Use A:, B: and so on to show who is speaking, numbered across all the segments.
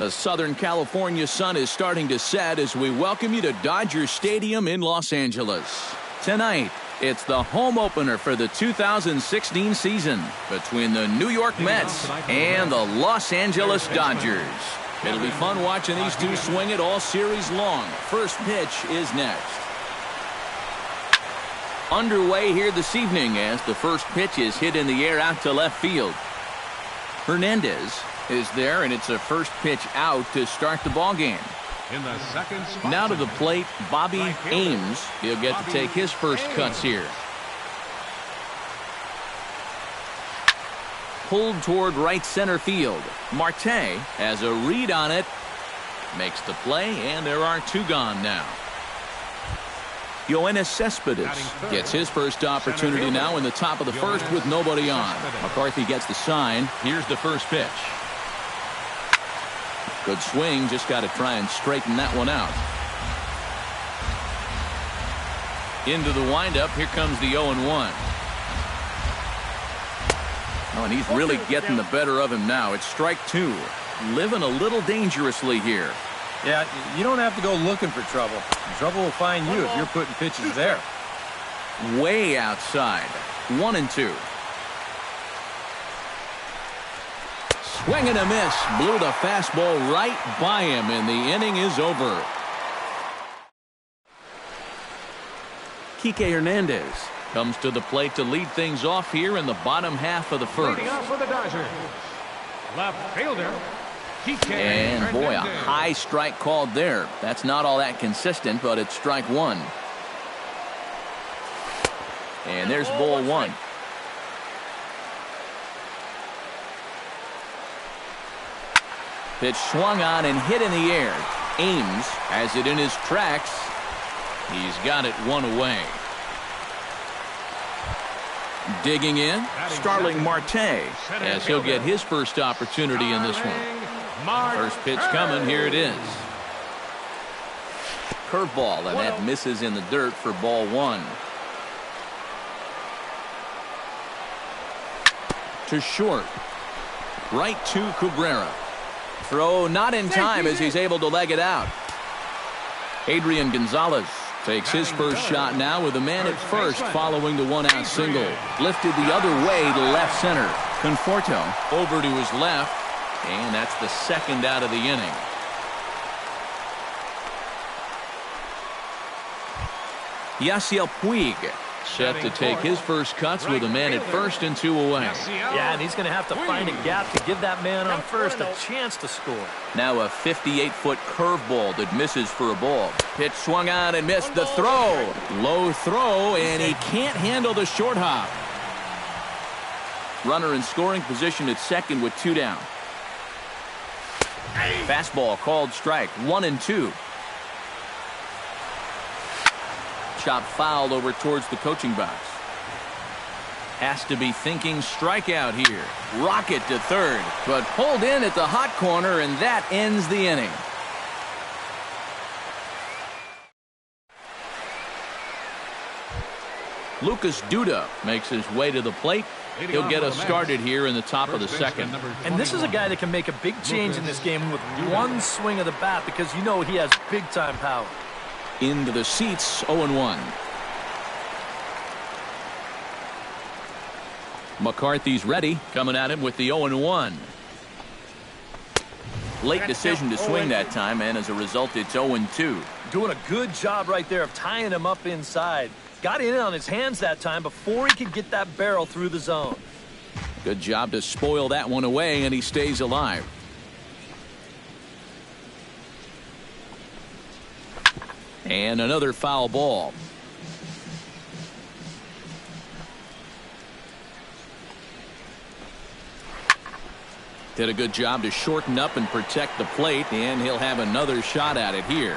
A: The Southern California sun is starting to set as we welcome you to Dodger Stadium in Los Angeles. Tonight, it's the home opener for the 2016 season between the New York Mets and the Los Angeles Dodgers. It'll be fun watching these two swing it all series long. First pitch is next. Underway here this evening as the first pitch is hit in the air out to left field. Hernandez is there, and it's a first pitch out to start the ball game.
B: In the second spot,
A: now to the plate, Bobby Ames. He'll get to take his first cuts here. Pulled toward right center field. Marte has a read on it. Makes the play, and there are two gone now. Yoenis Cespedes gets his first opportunity now in the top of the first with nobody on. McCarthy gets the sign. Here's the first pitch. Good swing, just got to try and straighten that one out. Into the windup, here comes the 0-1. Oh, and he's really getting the better of him now. It's strike two. Living a little dangerously here.
C: Yeah, you don't have to go looking for trouble. Trouble will find you if you're putting pitches there.
A: Way outside. 1-2. Swing and a miss. Blew the fastball right by him, and the inning is over. Kike Hernandez comes to the plate to lead things off here in the bottom half of the first.
B: Leading off for the Dodgers, left fielder, Kike
A: and boy, a
B: Hernandez.
A: high strike called there. That's not all that consistent, but it's strike one. And there's ball one. Pitch swung on and hit in the air. Ames has it in his tracks. He's got it one away. Digging in, Starling Marte, as he'll get his first opportunity in this one. First pitch coming, here it is. Curveball, and that misses in the dirt for ball one. To short. Right to Cabrera. Throw not in time as he's able to leg it out. Adrian Gonzalez takes his first shot now with a man at first following the one-out single. Lifted the other way to left center. Conforto over to his left, and that's the second out of the inning. Yasiel Puig set to take his first cuts with a man at first and two away.
D: Yeah, and he's going to have to find a gap to give that man on first a chance to score.
A: Now a 58-foot curveball that misses for a ball. Pitch swung on and missed. The throw. Low throw, and he can't handle the short hop. Runner in scoring position at second with two down. Fastball called strike. 1-2. Chop foul over towards the coaching box. Has to be thinking strikeout here. Rocket to third, but pulled in at the hot corner, and that ends the inning. Lucas Duda makes his way to the plate. He'll get us started here in the top of the second.
D: And this is a guy that can make a big change in this game with one swing of the bat, because you know he has big-time power.
A: Into the seats, 0-1. McCarthy's ready, coming at him with the 0-1. Late decision to swing that time, and as a result, it's 0-2.
D: Doing a good job right there of tying him up inside. Got in on his hands that time before he could get that barrel through the zone.
A: Good job to spoil that one away, and he stays alive. And another foul ball. Did a good job to shorten up and protect the plate, and he'll have another shot at it here.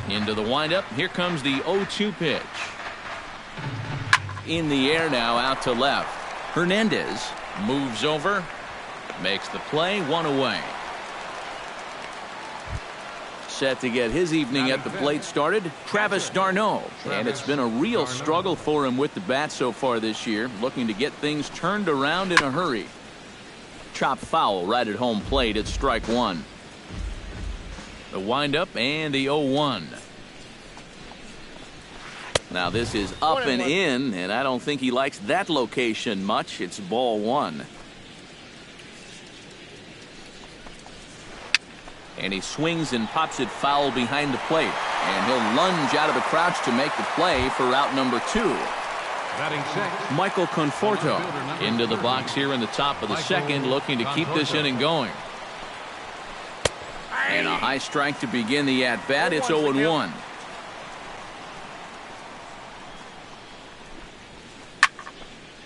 A: Into the windup. Here comes the 0-2 pitch. In the air now, out to left. Hernandez moves over, makes the play, one away. Set to get his evening at the plate started, Travis d'Arnaud. And it's been a real struggle for him with the bat so far this year, looking to get things turned around in a hurry. Chop foul right at home plate. It's strike one. The windup and the 0-1. Now this is up and in, and I don't think he likes that location much. It's ball one. And he swings and pops it foul behind the plate. And he'll lunge out of the crouch to make the play for out number 2.
B: Batting six.
A: Michael Conforto into the box here in the top of the second, looking to keep this inning going. And a high strike to begin the at-bat. It's 0-1.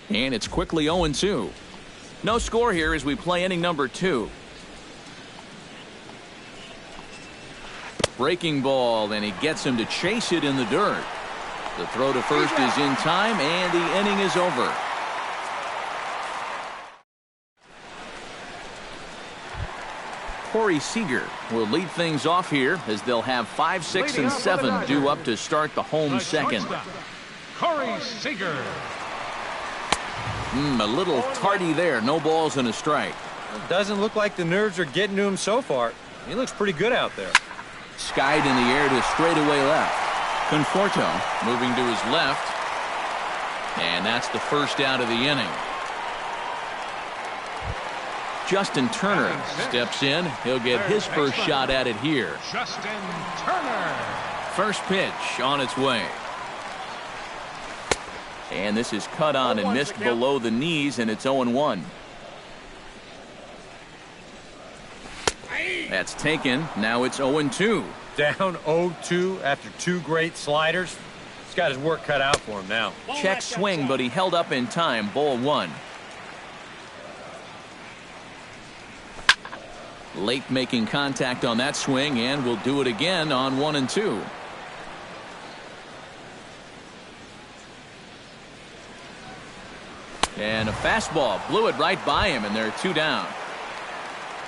A: And it's quickly 0-2. No score here as we play inning number 2. Breaking ball, and he gets him to chase it in the dirt. The throw to first is in time, and the inning is over. Corey Seager will lead things off here as they'll have 5, 6, and 7 due up to start the home second.
B: Corey Seager.
A: A little tardy there. No balls and a strike.
C: It doesn't look like the nerves are getting to him so far. He looks pretty good out there.
A: Skied in the air to straightaway left. Conforto moving to his left. And that's the first out of the inning. Justin Turner steps in. He'll get his first shot at it here.
B: Justin Turner.
A: First pitch on its way. And this is cut on and missed below the knees, and it's 0-1. That's taken. Now it's 0-2.
C: Down 0-2 after 2 great sliders. He's got his work cut out for him now.
A: Check swing, but he held up in time. Ball 1. Late making contact on that swing, and will do it again on 1 and 2. And a fastball blew it right by him, and they're 2 down.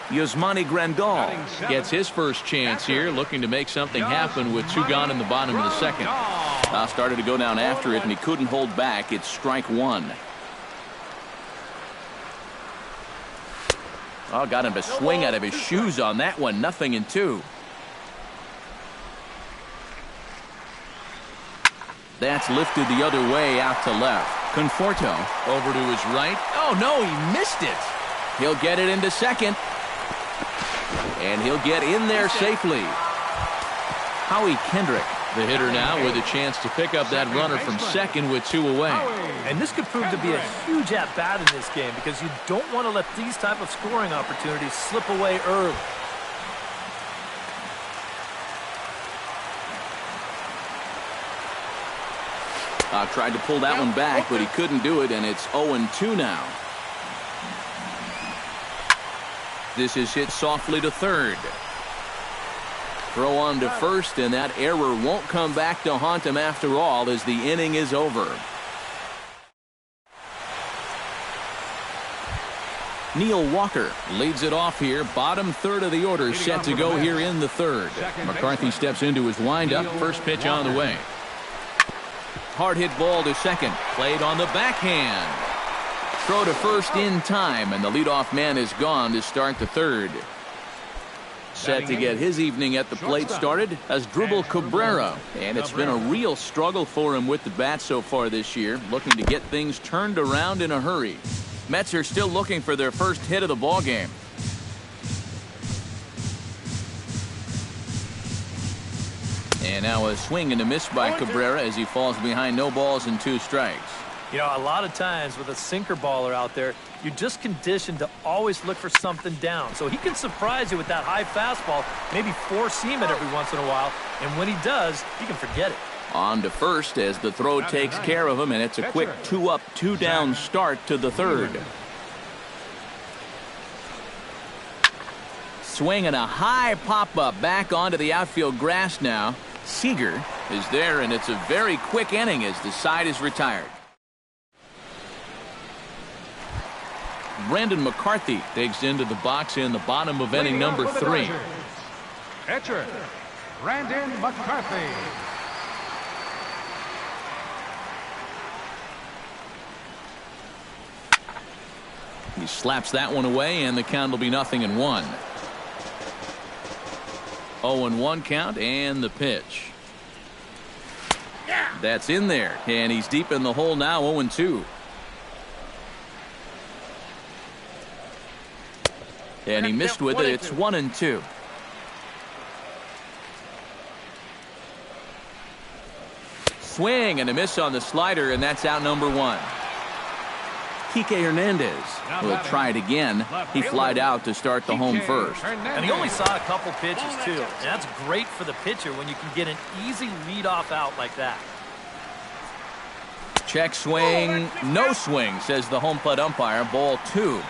A: Yasmani Grandal gets his first chance here, looking to make something happen with 2 gone in the bottom of the second. Started to go down after it, and he couldn't hold back. It's strike 1. Oh, got him to swing out of his shoes on that one. 0-2. That's lifted the other way out to left. Conforto over to his right. Oh, no, he missed it. He'll get it into second. And he'll get in there safely. Howie Kendrick, the hitter now, with a chance to pick up that runner from second with 2 away.
D: And this could prove to be a huge at-bat in this game because you don't want to let these type of scoring opportunities slip away early.
A: Tried to pull that one back, but he couldn't do it, and it's 0-2 now. This is hit softly to third. Throw on to first, and that error won't come back to haunt him after all as the inning is over. Neil Walker leads it off here. Bottom third of the order set to go here in the third. McCarthy steps into his windup. First pitch on the way. Hard hit ball to second. Played on the backhand. Throw to first in time, and the leadoff man is gone to start the third. Set to get his evening at the plate started as Dribble Cabrera, and it's been a real struggle for him with the bat so far this year, looking to get things turned around in a hurry. Mets are still looking for their first hit of the ball game. And now a swing and a miss by Cabrera as he falls behind, no balls and 2 strikes.
D: You know, a lot of times with a sinker baller out there, you're just conditioned to always look for something down. So he can surprise you with that high fastball, maybe 4-seam it every once in a while. And when he does, you can forget it.
A: On to first as the throw takes care of him, and it's a quick 2-up, 2-down start to the third. Swing and a high pop-up back onto the outfield grass now. Seager is there, and it's a very quick inning as the side is retired. Brandon McCarthy digs into the box in the bottom of inning number 3.
B: Catcher, Brandon McCarthy.
A: He slaps that one away, and the count will be 0-1. 0-1 count, and the pitch. That's in there, and he's deep in the hole now. 0-2. And he missed with it. It's 1-2. Swing and a miss on the slider, and that's out number 1. Kike Hernandez will try it again. He flied out to start the home first.
D: And he only saw a couple pitches, too. And that's great for the pitcher when you can get an easy leadoff out like that.
A: Check swing. No swing, says the home plate umpire. Ball 2.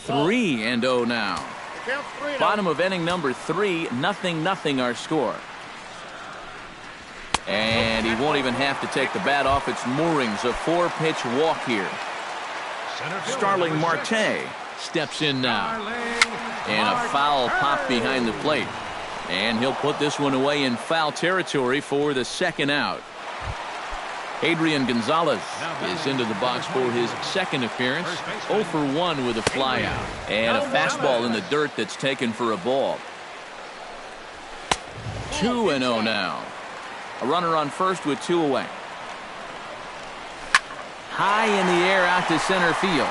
A: 3-0 now. Bottom of inning number 3. 0-0 our score. And he won't even have to take the bat off its moorings. A 4-pitch walk here. Starling Marte steps in now. And a foul pop behind the plate. And he'll put this one away in foul territory for the second out. Adrian Gonzalez is into the box for his second appearance. 0 for 1 with a flyout. And a fastball in the dirt that's taken for a ball. 2-0 now. A runner on first with 2 away. High in the air out to center field.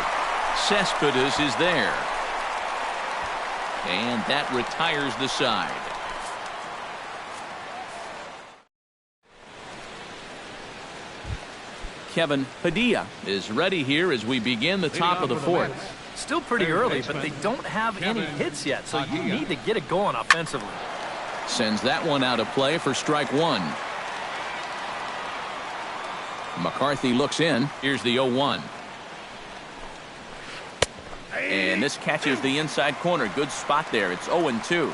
A: Cespedes is there. And that retires the side. Kevin Padilla is ready here as we begin the top of the 4th.
D: Still pretty early, but they don't have any hits yet, so you need to get it going offensively.
A: Sends that one out of play for strike 1. McCarthy looks in. Here's the 0-1. And this catches the inside corner. Good spot there. It's 0-2.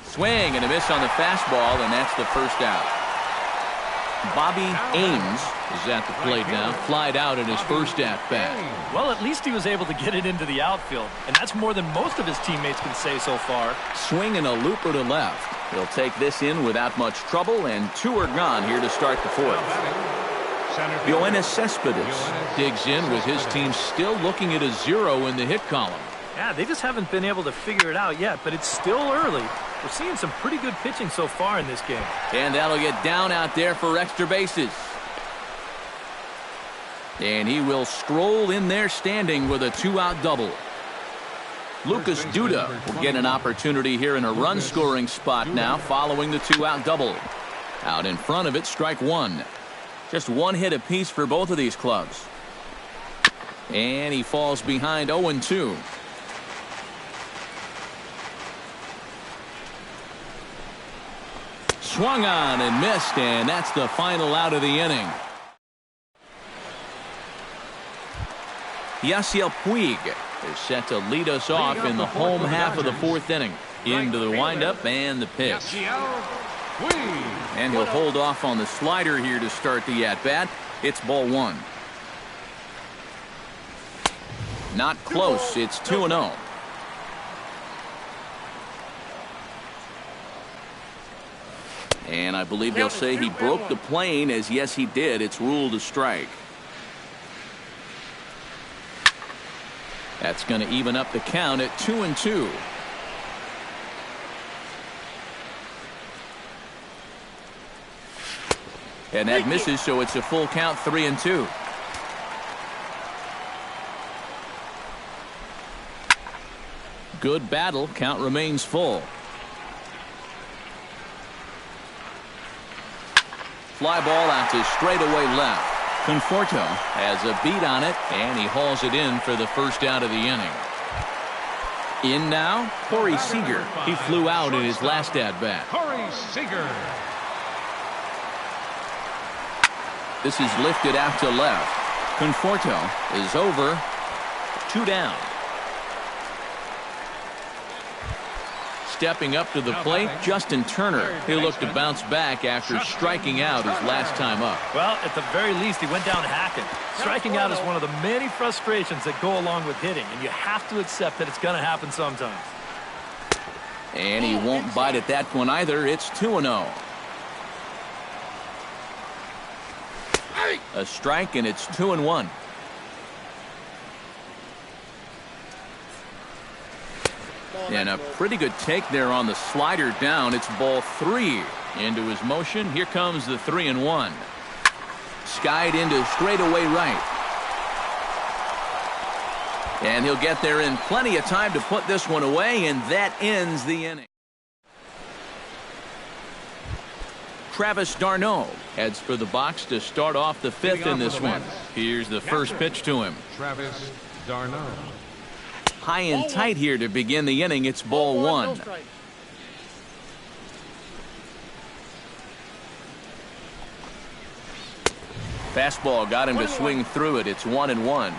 A: Swing and a miss on the fastball, and that's the first out. Bobby Ames is at the plate now. Flied out in his first at-bat.
D: Well, at least he was able to get it into the outfield, and that's more than most of his teammates can say so far.
A: Swing and a looper to left. He'll take this in without much trouble, and 2 are gone here to start the 4th. Yoenis Cespedes digs in with his team still looking at a 0 in the hit column.
D: Yeah, they just haven't been able to figure it out yet, but it's still early. We're seeing some pretty good pitching so far in this game.
A: And that'll get down out there for extra bases. And he will stroll in there standing with a 2-out double. Lucas Duda will get an opportunity here in a run-scoring spot now following the 2-out double. Out in front of it, strike 1. Just 1 hit apiece for both of these clubs. And he falls behind 0-2. Swung on and missed, and that's the final out of the inning. Yasiel Puig is set to lead us off in the home half of the 4th inning. Into the windup and the pitch. And he'll hold off on the slider here to start the at-bat. It's ball 1. Not close. It's 2-0. And I believe they'll say he broke the plane, as yes he did. It's ruled a strike. That's going to even up the count at 2-2. And that misses, so it's a full count, 3-2. Good battle. Count remains full. Fly ball out to straightaway left. Conforto has a beat on it, and he hauls it in for the first out of the inning. In now, Corey Seager. He flew out in his last at-bat.
B: Corey Seager.
A: This is lifted out to left. Conforto is over. 2 down. Stepping up to the plate, Justin Turner. He'll look to bounce back after striking out his last time up.
D: Well, at the very least, he went down hacking. Striking out is one of the many frustrations that go along with hitting, and you have to accept that it's going to happen sometimes.
A: And he won't bite at that one either. It's 2-0. A strike, and it's 2-1. And a pretty good take there on the slider down. It's ball 3. Into his motion. Here comes the 3-1. Skied into straightaway right. And he'll get there in plenty of time to put this one away, and that ends the inning. Travis d'Arnaud heads for the box to start off the 5th in this one. Here's the first pitch to him.
B: Travis d'Arnaud.
A: High and tight here to begin the inning. It's ball 1. Fastball got him to swing through it. It's 1-1.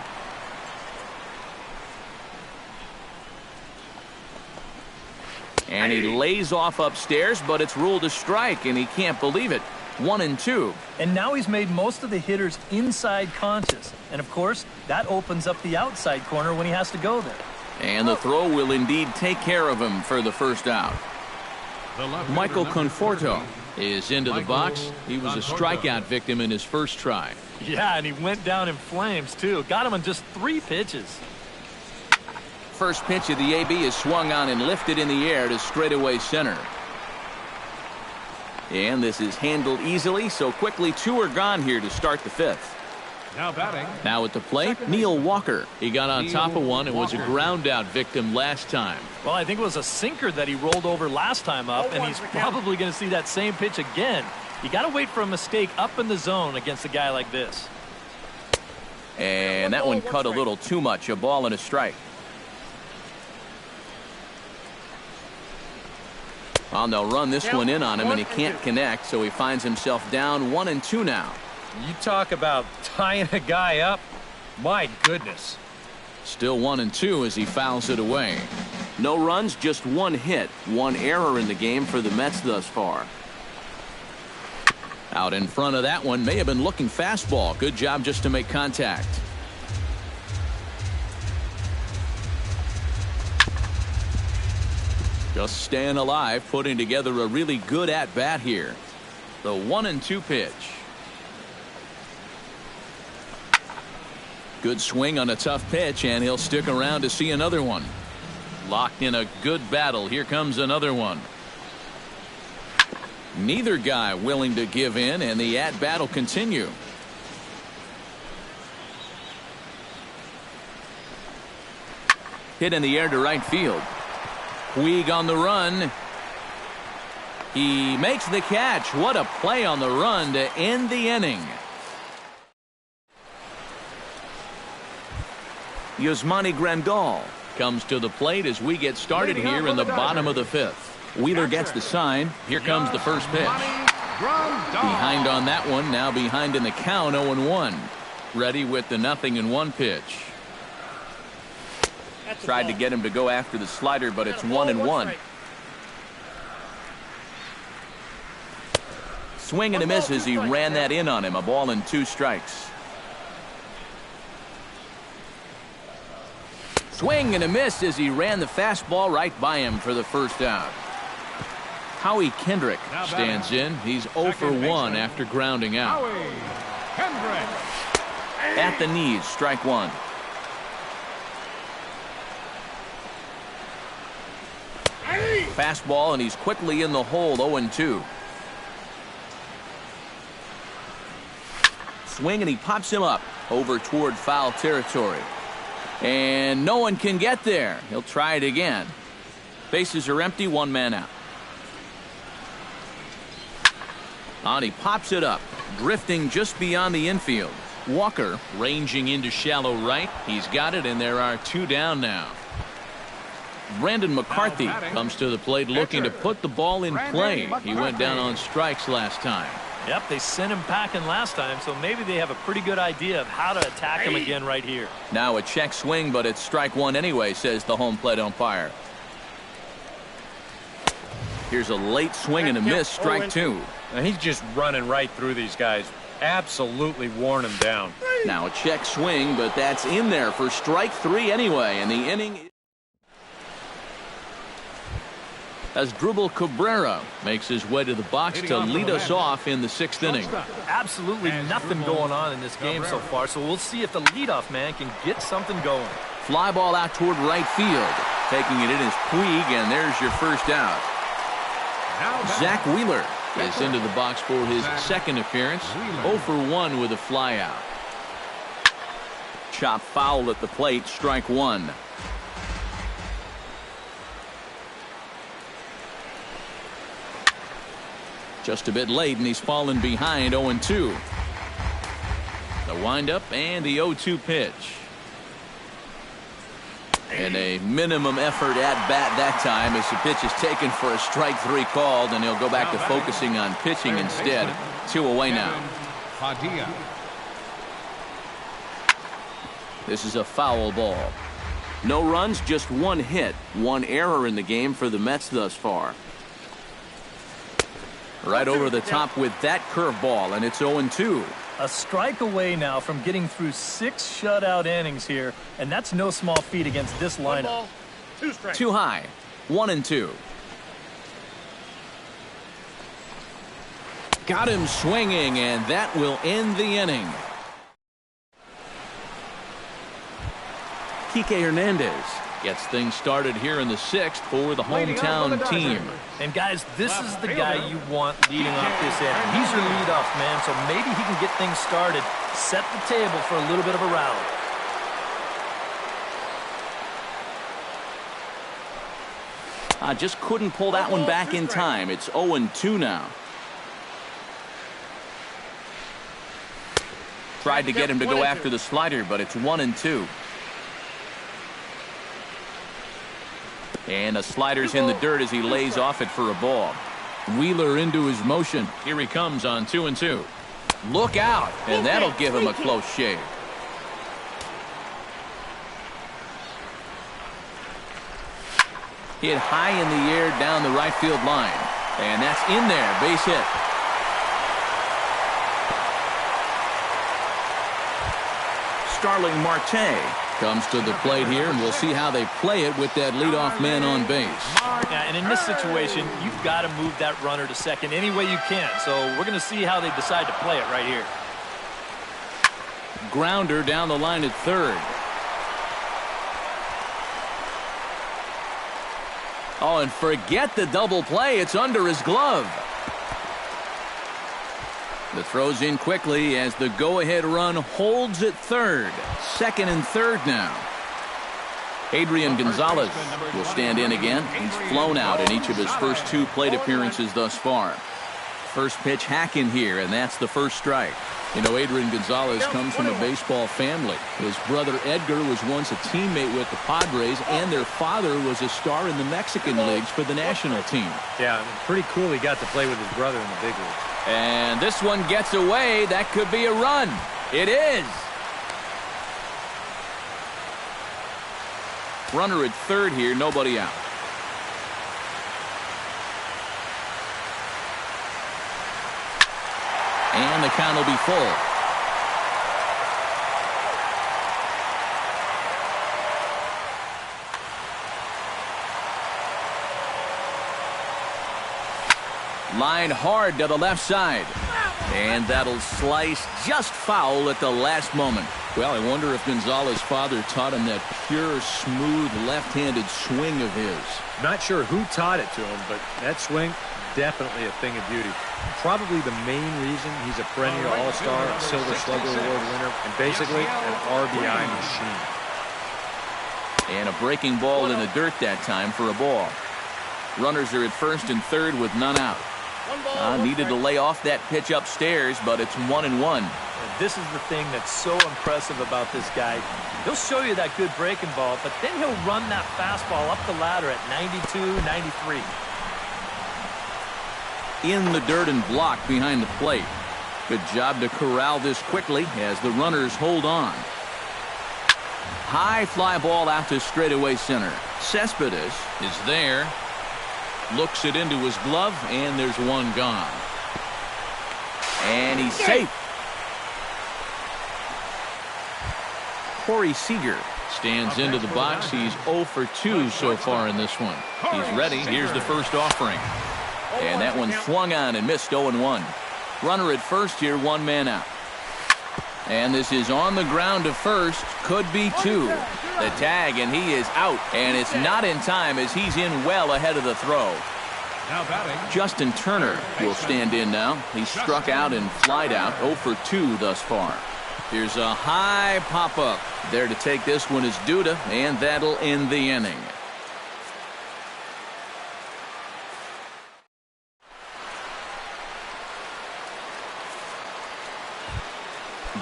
A: And he lays off upstairs, but it's ruled a strike, and he can't believe it. 1-2.
D: And now he's made most of the hitters inside conscious. And, of course, that opens up the outside corner when he has to go there.
A: And the throw will indeed take care of him for the first out. Michael Conforto is into the box. He was a strikeout victim in his first try.
D: Yeah, and he went down in flames, too. Got him on just 3 pitches.
A: First pitch of the AB is swung on and lifted in the air to straightaway center. And this is handled easily, so quickly 2 are gone here to start the 5th.
B: Now batting.
A: Now at the plate, Neil Walker. He got on top of one and was a ground out victim last time.
D: Well, I think it was a sinker that he rolled over last time up, and he's probably going to see that same pitch again. You got to wait for a mistake up in the zone against a guy like this.
A: And that one cut a little too much. A ball and a strike. Well, they'll run this one in on him, and he can't connect, so he finds himself down 1-2 now.
C: You talk about tying a guy up. My goodness.
A: Still 1-2 as he fouls it away. No runs, just 1 hit. 1 error in the game for the Mets thus far. Out in front of that one, may have been looking fastball. Good job just to make contact. Just staying alive, putting together a really good at-bat here. The 1-2 pitch. Good swing on a tough pitch, and he'll stick around to see another one. Locked in a good battle. Here comes another one. Neither guy willing to give in, and the at-bat will continue. Hit in the air to right field. Puig on the run. He makes the catch. What a play on the run to end the inning. Yasmani Grandal comes to the plate as we get started here in the bottom of the 5th. Wheeler gets the sign. Here comes the first pitch. Behind on that one. Now behind in the count. 0-1. Ready with the 0-1 pitch. Tried to get him to go after the slider, but it's 1-1. Swing and a miss as he ran that in on him. A ball and 2 strikes. Swing and a miss as he ran the fastball right by him for the first out. Howie Kendrick stands in. He's 0 for 1 after grounding out. At the knees, strike 1. Fastball, and he's quickly in the hole. 0-2. Swing, and he pops him up over toward foul territory. And no one can get there. He'll try it again. Bases are empty. 1 man out. And he pops it up, drifting just beyond the infield. Walker ranging into shallow right. He's got it, and there are 2 down now. Brandon McCarthy comes to the plate looking to put the ball in play. He went down on strikes last time.
D: Yep, they sent him packing last time, so maybe they have a pretty good idea of how to attack him again right here.
A: Now a check swing, but it's strike 1 anyway, says the home plate umpire. Here's a late swing and a miss, strike 2.
C: And he's just running right through these guys. Absolutely worn them down.
A: Now a check swing, but that's in there for strike 3 anyway, and the inning. Asdrubal Cabrera makes his way to the box to lead us off in the 6th inning.
D: Absolutely nothing going on in this game so far, so we'll see if the leadoff man can get something going.
A: Fly ball out toward right field. Taking it in is Puig, and there's your first out. Zach Wheeler is into the box for his 2nd appearance. 0 for 1 with a fly out. Chop foul at the plate, strike 1. Just a bit late, and he's fallen behind 0-2. The windup and the 0-2 pitch. And a minimum effort at bat that time as the pitch is taken for a strike 3 called, and he'll go back to focusing on pitching instead. 2 away now. This is a foul ball. No runs, just 1 hit. 1 error in the game for the Mets thus far. Right over the top with that curveball, and it's 0-2.
D: A strike away now from getting through 6 shutout innings here, and that's no small feat against this lineup.
A: Too high. 1-2. Got him swinging, and that will end the inning. Kike Hernandez gets things started here in the 6th for the hometown team.
D: And guys, this is the guy you want leading off this inning. He's your leadoff man, so maybe he can get things started, set the table for a little bit of a rally.
A: I just couldn't pull that one back in time. It's 0-2 now. Tried to get him to go after the slider, but it's 1-2. And a slider's in the dirt as he lays off it for a ball. Wheeler into his motion. Here he comes on 2-2. Look out, and that'll give him a close shave. Hit high in the air down the right field line. And that's in there, base hit. Starling Marte comes to the plate here, and we'll see how they play it with that leadoff man on base.
D: Yeah, and in this situation, you've got to move that runner to second any way you can. So we're going to see how they decide to play it right here.
A: Grounder down the line at 3rd. Oh, and forget the double play. It's under his glove. The throw's in quickly as the go-ahead run holds at 3rd. 2nd and 3rd now. Adrian Gonzalez will stand in again. He's flown out in each of his first 2 plate appearances thus far. First pitch hack in here, and that's the first strike. You know, Adrian Gonzalez comes from a baseball family. His brother Edgar was once a teammate with the Padres, and their father was a star in the Mexican leagues for the national team.
C: Yeah, pretty cool he got to play with his brother in the big leagues.
A: And this one gets away. That could be a run. It is. Runner at 3rd here, nobody out. And the count will be full. Line hard to the left side. And that'll slice just foul at the last moment. Well, I wonder if Gonzalez's father taught him that pure, smooth, left-handed swing of his.
C: Not sure who taught it to him, but that swing, definitely a thing of beauty. Probably the main reason he's a perennial all-star, a Silver Slugger Award winner, and basically an RBI machine.
A: And a breaking ball in the dirt that time for a ball. Runners are at 1st and 3rd with none out. Needed to lay off that pitch upstairs, but it's 1-1.
D: And this is the thing that's so impressive about this guy. He'll show you that good breaking ball, but then he'll run that fastball up the ladder at 92, 93.
A: In the dirt and blocked behind the plate. Good job to corral this quickly as the runners hold on. High fly ball out to straightaway center. Cespedes is there. Looks it into his glove, and there's one gone. And he's safe. Corey Seager stands into the box. He's 0 for 2 so far in this one. He's ready. Here's the first offering. And that one swung on and missed 0-1. Runner at first here, one man out. And this is on the ground to first. Could be two. The tag, and he is out. And it's not in time as he's in well ahead of the throw. Justin Turner will stand in now. He struck out and flied out. 0 for 2 thus far. Here's a high pop-up. There to take this one is Duda, and that'll end the inning.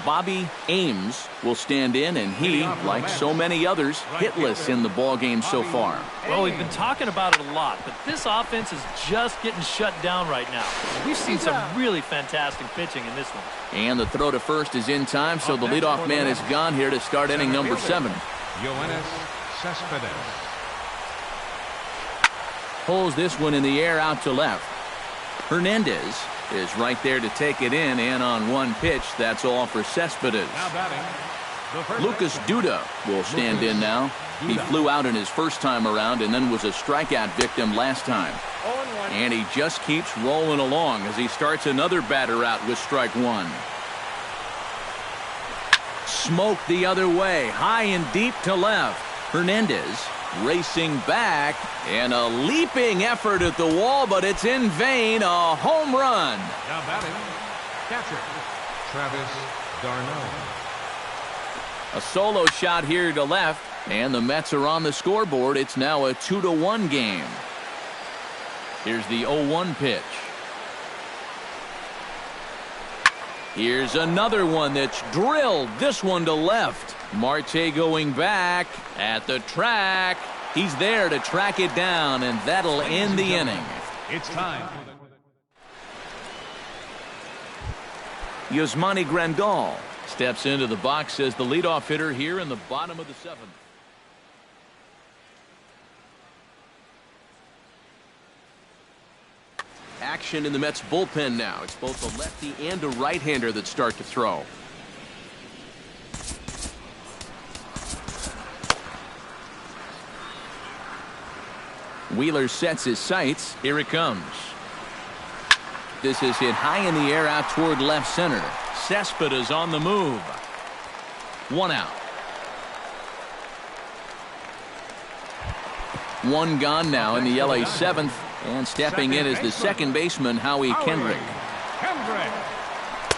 A: Bobby Ames will stand in, and he, like so many others, hitless in the ballgame so far.
D: Well, we've been talking about it a lot, but this offense is just getting shut down right now. We've seen some really fantastic pitching in this one.
A: And the throw to first is in time, so the leadoff man is gone here to start inning number 7. Pulls this one in the air out to left. Hernandez is right there to take it in, and on one pitch, that's all for Cespedes. Lucas Duda will stand in now. He flew out in his first time around and then was a strikeout victim last time. And he just keeps rolling along as he starts another batter out with strike one. Smoke the other way, high and deep to left. Hernandez racing back, and a leaping effort at the wall, but it's in vain. A home run.
B: Now batting, catcher, Travis d'Arnaud.
A: A solo shot here to left, and the Mets are on the scoreboard. It's now a 2-1 game. Here's the 0-1 pitch. Here's another one that's drilled. This one to left. Marte going back at the track. He's there to track it down, and that'll end the inning.
B: It's time.
A: Yasmani Grandal steps into the box as the leadoff hitter here in the bottom of the 7th. Action in the Mets bullpen now. It's both a lefty and a right-hander that start to throw. Wheeler sets his sights. Here it comes. This is hit high in the air out toward left center. Cespedes on the move. One out. One gone now in the LA 7th. And stepping in is the second baseman, Howie Kendrick.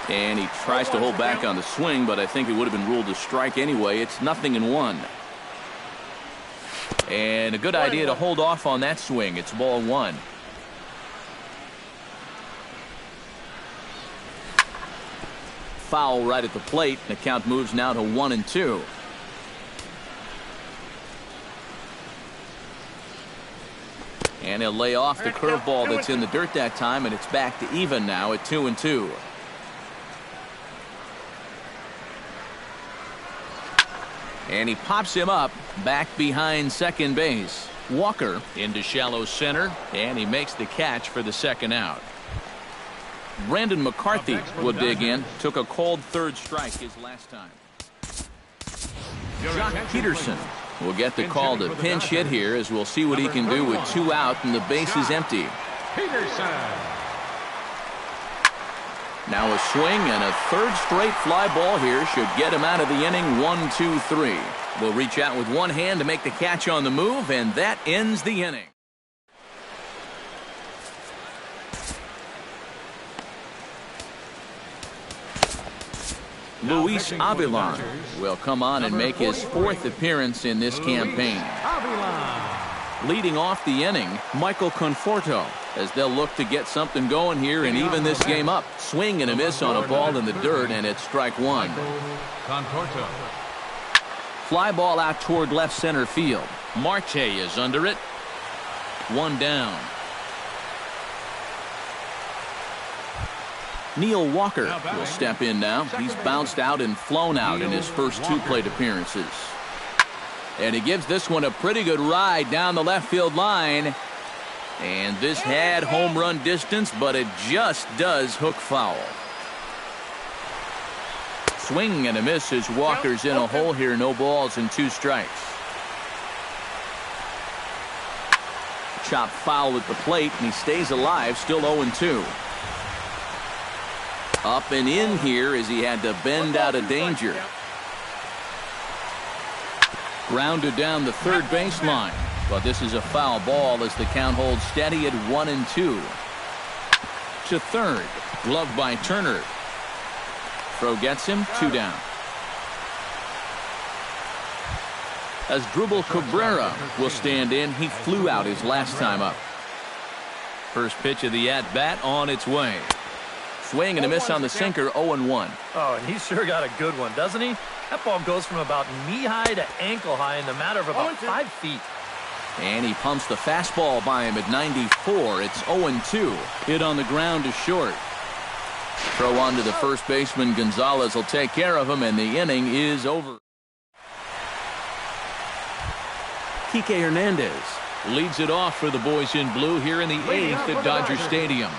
A: And he tries to hold back on the swing, but I think it would have been ruled a strike anyway. It's 0-1. And a good idea to hold off on that swing. It's ball 1. Foul right at the plate. The count moves now to 1-2. And he'll lay off the curveball that's in the dirt that time, and it's back to even now at 2-2. And he pops him up back behind second base. Walker into shallow center, and he makes the catch for the second out. Brandon McCarthy will dig in. Took a cold third strike his last time. Jock Peterson will get the call to pinch hit here, as we'll see what he can do with 2 out and the base is empty. Now a swing and a third straight fly ball here should get him out of the inning. 1-2-3. Will reach out with one hand to make the catch on the move, and that ends the inning. Luis Avilan will come on and make his 4th appearance in this campaign. Leading off the inning, Michael Conforto, as they'll look to get something going here and even this game up. Swing and a miss on a ball in the dirt, and it's strike 1. Fly ball out toward left center field. Marte is under it. 1 down. Neil Walker will step in now. He's bounced out and flown out in his first 2 plate appearances. And he gives this one a pretty good ride down the left field line. And this had home run distance, but it just does hook foul. Swing and a miss as Walker's in a hole here. No balls and 2 strikes. Chop foul at the plate, and he stays alive, still 0-2. Up and in here as he had to bend out of danger. Grounded down the third baseline, but this is a foul ball as the count holds steady at 1-2. To third, gloved by Turner. Throw gets him, 2 down. As Drupal Cabrera will stand in. He flew out his last time up. First pitch of the at-bat on its way. Swing and a miss on the sinker, 0-1.
D: Oh, and he sure got a good one, doesn't he? That ball goes from about knee-high to ankle-high in the matter of about 5 feet.
A: And he pumps the fastball by him at 94. It's 0-2. Hit on the ground to short. Throw on to the first baseman. Gonzalez will take care of him, and the inning is over. Kike Hernandez leads it off for the boys in blue here in the 8th at Dodger Stadium.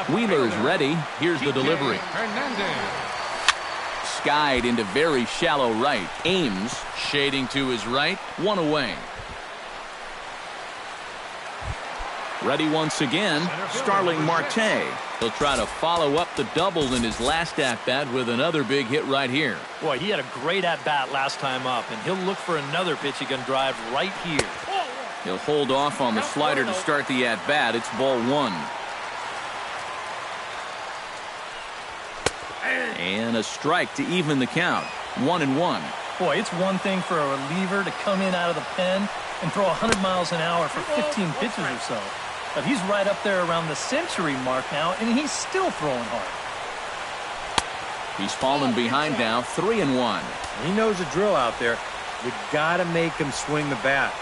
A: Wheeler's ready. Here's the delivery. Skied into very shallow right. Ames shading to his right. 1 away. Ready once again, Starling Marte. He'll try to follow up the double in his last at-bat with another big hit right here.
D: Boy, he had a great at-bat last time up, and he'll look for another pitch he can drive right here.
A: He'll hold off on the slider to start the at-bat. It's ball 1. And a strike to even the count. 1-1.
D: Boy, it's one thing for a reliever to come in out of the pen and throw 100 miles an hour for 15 pitches or so. But he's right up there around the century mark now, and he's still throwing hard.
A: He's fallen behind now, 3-1.
C: He knows the drill out there. You got to make him swing the bat.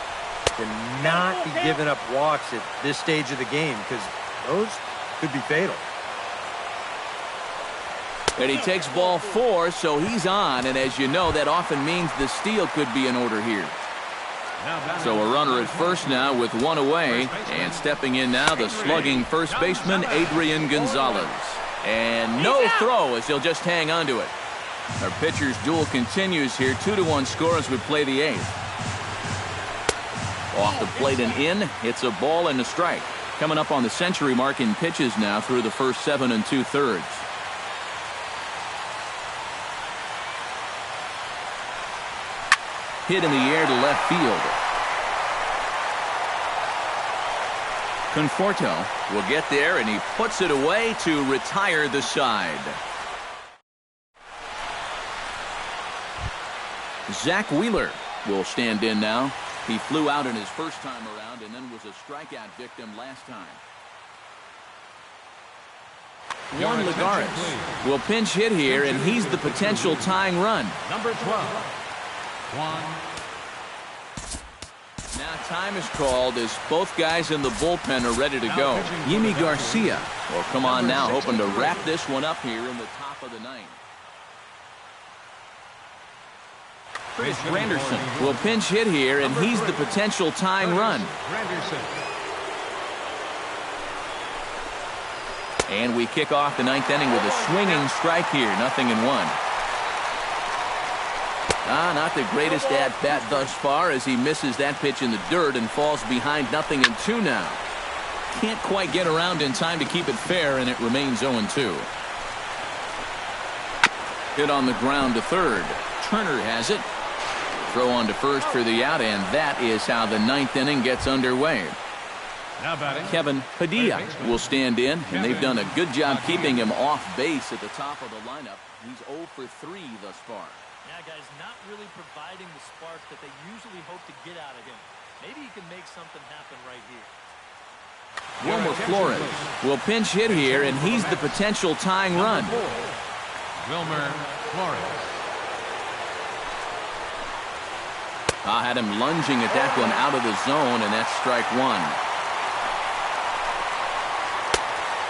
C: To not be giving up walks at this stage of the game, because those could be fatal.
A: And he takes ball 4, so he's on. And as you know, that often means the steal could be in order here. So a runner at first now with 1 away. And stepping in now, the slugging first baseman, Adrian Gonzalez. And no throw as he'll just hang on to it. Our pitcher's duel continues here. 2-1 score as we play the 8th. Off the plate and in. It's a ball and a strike. Coming up on the century mark in pitches now through the first 7 2/3. Hit in the air to left field. Conforto will get there, and he puts it away to retire the side. Zach Wheeler will stand in now. He flew out in his first time around and then was a strikeout victim last time. Juan Lagares will pinch hit here, and he's the potential tying run.
B: Number 12.
A: Now time is called as both guys in the bullpen are ready to go. Yimi Garcia will come on now, hoping to wrap this one up here in the top of the 9th. Chris Granderson will pinch hit here, and he's the potential tying run. And we kick off the 9th inning with a swinging strike here. 0-1. Not the greatest at-bat thus far as he misses that pitch in the dirt and falls behind 0-2 now. Can't quite get around in time to keep it fair, and it remains 0-2. Hit on the ground to third. Turner has it. Throw on to first for the out, and that is how the 9th inning gets underway. Kevin Padilla will stand in, and they've done a good job keeping him off base at the top of the lineup. He's 0 for 3 thus far.
D: Yeah, guys, not really providing the spark that they usually hope to get out of him. Maybe he can make something happen right here.
A: Wilmer Flores will pinch hit here, and he's the potential tying run.
B: Wilmer Flores.
A: I had him lunging at that one out of the zone, and that's strike 1.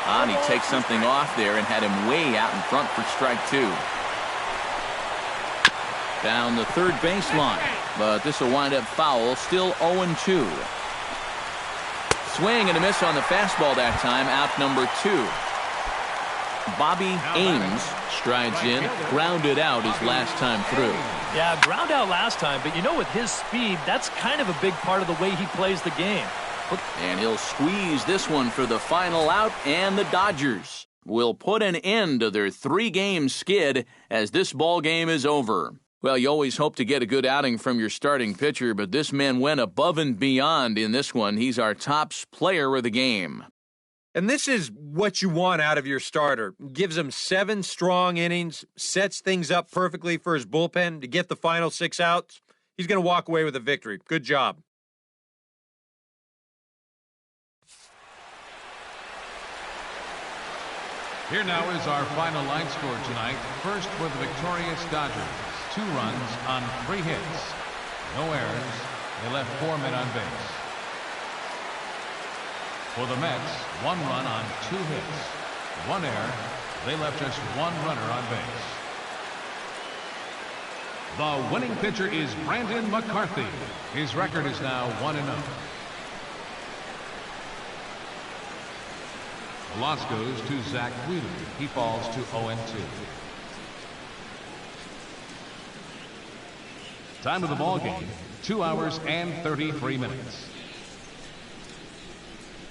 A: And he takes something off there and had him way out in front for strike 2. Down the third baseline, but this will wind up foul. Still 0-2. Swing and a miss on the fastball that time. Out number 2. Bobby Ames strides in, grounded out his last time through.
D: Yeah, ground out last time, but you know, with his speed, that's kind of a big part of the way he plays the game.
A: And he'll squeeze this one for the final out, and the Dodgers will put an end to their 3-game skid as this ball game is over. Well, you always hope to get a good outing from your starting pitcher, but this man went above and beyond in this one. He's our top player of the game.
C: And this is what you want out of your starter. Gives him 7 strong innings, sets things up perfectly for his bullpen to get the final 6 outs. He's going to walk away with a victory. Good job.
B: Here now is our final line score tonight. First for the victorious Dodgers. 2 runs on 3 hits. No errors. They left 4 men on base. For the Mets, 1 run on 2 hits. 1 error. They left just 1 runner on base. The winning pitcher is Brandon McCarthy. His record is now 1-0. The loss goes to Zach Wheeler. He falls to 0-2. Time of the ball game, 2 hours and 33 minutes.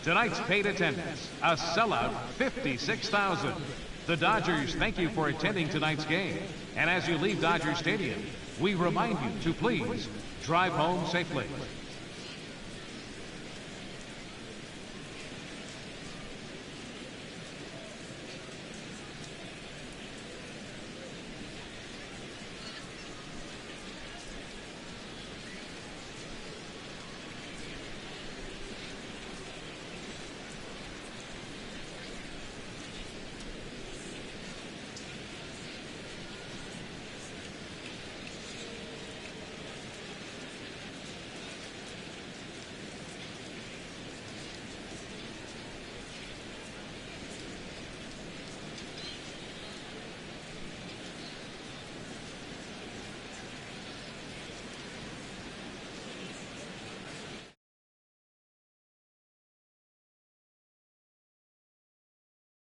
B: Tonight's paid attendance, a sellout 56,000. The Dodgers thank you for attending tonight's game. And as you leave Dodger Stadium, we remind you to please drive home safely.